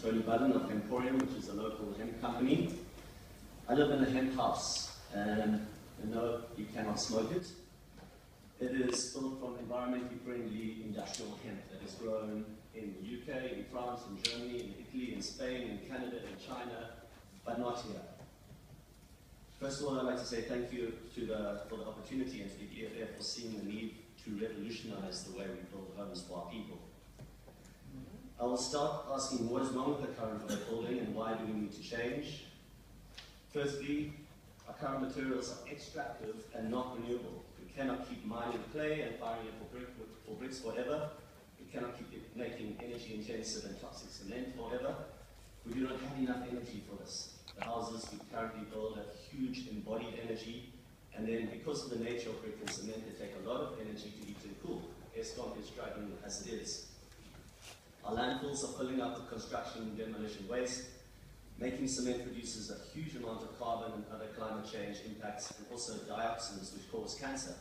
Budden of Hemporium, which is a local hemp company. I live in a hemp house, and no, you cannot smoke it. It is built from environmentally friendly industrial hemp that is grown in the UK, in France, in Germany, in Italy, in Spain, in Canada, in China, but not here. First of all, I'd like to say thank you for the opportunity and to the EFF for seeing the need to revolutionize the way we build homes for our people. I will start asking what is wrong with the current way of building and why do we need to change. Firstly, our current materials are extractive and not renewable. We cannot keep mining clay and firing it for bricks forever. We cannot keep making energy-intensive and toxic cement forever. We do not have enough energy for this. The houses we currently build have huge embodied energy, and then because of the nature of brick and cement, they take a lot of energy to heat and cool. Eskom is struggling as it is. Our landfills are filling up with construction and demolition waste. Making cement produces a huge amount of carbon and other climate change impacts, and also dioxins which cause cancer.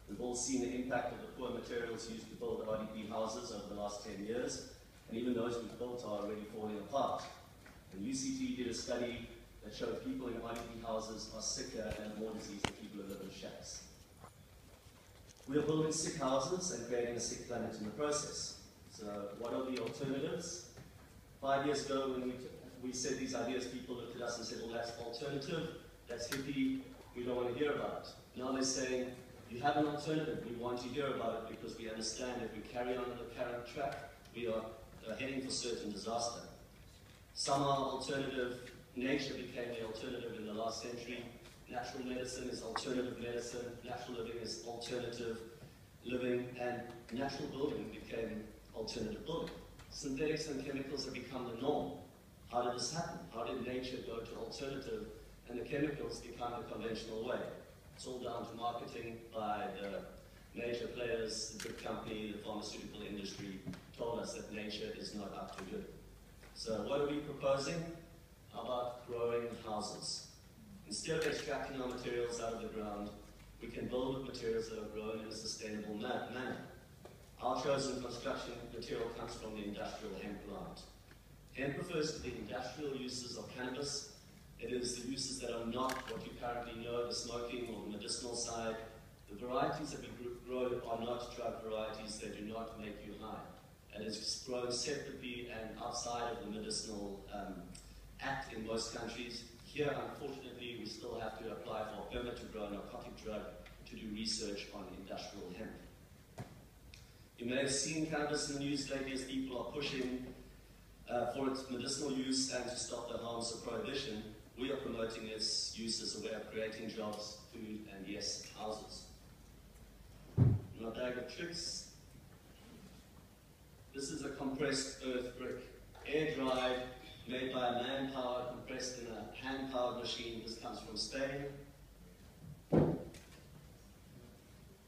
We've all seen the impact of the poor materials used to build RDP houses over the last 10 years, and even those we've built are already falling apart. And UCT did a study that showed people in RDP houses are sicker and have more disease than people who live in shacks. We are building sick houses and creating a sick planet in the process. So what are the alternatives? 5 years ago when we said these ideas, people looked at us and said, well, that's alternative, that's hippie, we don't want to hear about it. Now they're saying, you have an alternative, we want to hear about it because we understand if we carry on the current track, we are heading for certain disaster. Some are alternative. Nature became the alternative in the last century. Natural medicine is alternative medicine. Natural living is alternative living. And natural building became alternative building. Synthetics and chemicals have become the norm. How did this happen? How did nature go to alternative and the chemicals become the conventional way? It's all down to marketing by the major players, the big company, the pharmaceutical industry told us that nature is not up to good. So what are we proposing? How about growing houses? Instead of extracting our materials out of the ground, we can build with materials that are grown in a sustainable manner. Our chosen construction material comes from the industrial hemp plant. Hemp refers to the industrial uses of cannabis. It is the uses that are not what you currently know, the smoking or the medicinal side. The varieties that we grow are not drug varieties, they do not make you high. And it's grown separately and outside of the medicinal act in most countries. Here, unfortunately, we still have to apply for a permit to grow a narcotic drug to do research on industrial hemp. You may have seen cannabis in the news lately as people are pushing for its medicinal use and to stop the harms of prohibition. We are promoting its use as a way of creating jobs, food, and yes, houses. My bag of tricks. This is a compressed earth brick, air-dried, made by manpower, compressed in a hand-powered machine. This comes from Spain.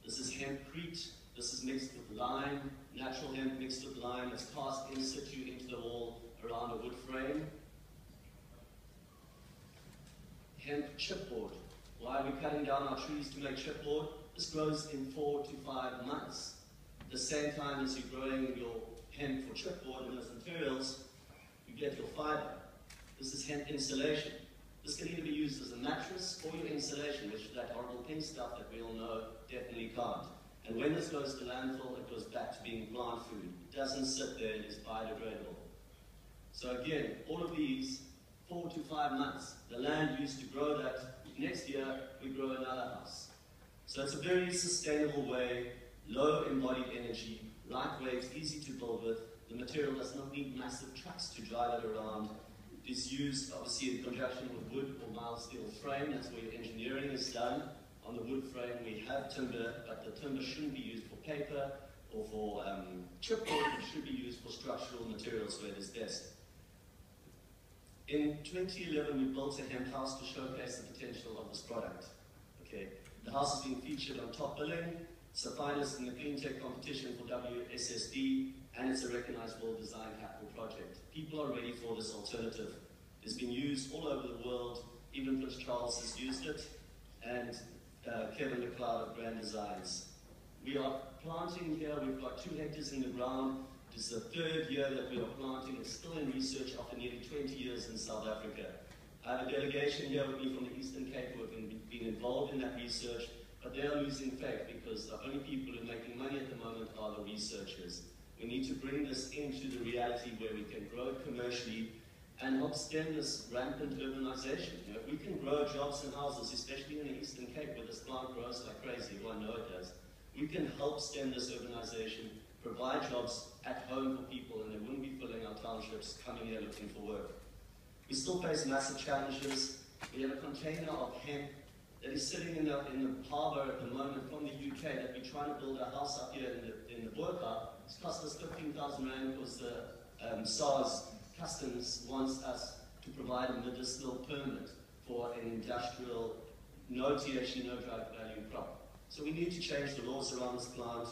This is hempcrete. This is mixed with lime, natural hemp mixed with lime. It's cast in situ into the wall around a wood frame. Hemp chipboard. Why are we cutting down our trees to make chipboard? This grows in 4 to 5 months. At the same time as you're growing your hemp for chipboard and those materials, you get your fiber. This is hemp insulation. This can either be used as a mattress or your insulation, which is that horrible pink stuff that we all know definitely can't. And when this goes to landfill, it goes back to being plant food. It doesn't sit there, it's biodegradable. So again, all of these, 4 to 5 months. The land used to grow that. Next year, we grow another house. So it's a very sustainable way, low embodied energy, lightweight, easy to build with. The material does not need massive trucks to drive it around. It is used, obviously, in conjunction with wood or mild steel frame. That's where engineering is done. On the wood frame, we have timber, but the timber shouldn't be used for paper or for chipboard. It should be used for structural materials where it is best. In 2011, we built a hemp house to showcase the potential of this product. Okay, the house is being featured on Top Billing. It's a finalist in the Clean Tech competition for WSSD, and it's a recognized World Design Capital project. People are ready for this alternative. It's been used all over the world. Even Prince Charles has used it, and Kevin McLeod of Grand Designs. We are planting here. We've got 2 hectares in the ground This is the third year that we are planting. It's still in research after nearly 20 years in South Africa. I have a delegation here with me from the Eastern Cape who have been involved in that research, but they are losing faith because the only people who are making money at the moment are the researchers. We need to bring this into the reality where we can grow it commercially and help stem this rampant urbanization. You know, if we can grow jobs and houses, especially in the Eastern Cape where this plant grows like crazy, everyone knows it does, we can help stem this urbanization, provide jobs at home for people, and they wouldn't be filling our townships coming here looking for work. We still face massive challenges. We have a container of hemp that is sitting in the harbour at the moment from the UK that we're trying to build a house up here in the Burqa. It's cost us 15,000 rand because the SARS Customs wants us to provide a medicinal permit for an industrial, no THC, no drug value crop. So we need to change the laws around this plant.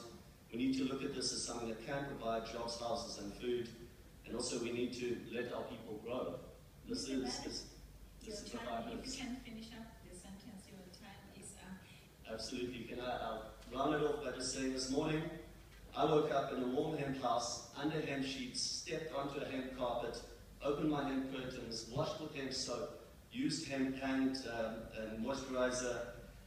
We need to look at this as something that can provide jobs, houses, and food. And also we need to let our people grow. This is the 5 minutes. You can finish up the sentence, your time is up. Absolutely. Can I'll round it off by just saying this morning, I woke up in a warm hemp house, under hemp sheets, stepped onto a hemp carpet, opened my hemp curtains, washed with hemp soap, used hemp hand and moisturizer,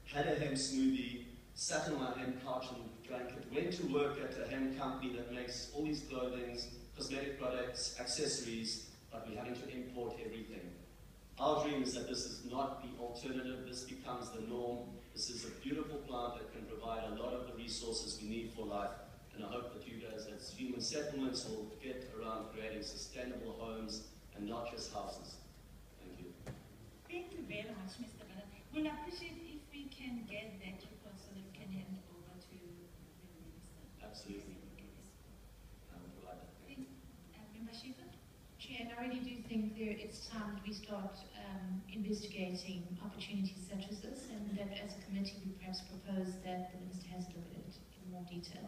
had a hemp smoothie, sat on my hemp couch and drank it, went to work at a hemp company that makes all these clothing, cosmetic products, accessories, but we're having to import everything. Our dream is that this is not the alternative, this becomes the norm. This is a beautiful plant that can provide a lot of the resources we need for life. And I hope that you guys as human settlements will get around creating sustainable homes and not just houses. Thank you. Thank you very much, Mr. Budden. We'll appreciate if we can get that report so that we can hand over to the Minister. Absolutely. I will provide that. Thank you. Member Shiva? Chair, I really do think it's time that we start investigating opportunities such as this, and that as a committee we perhaps propose that the Minister has a look at it in more detail.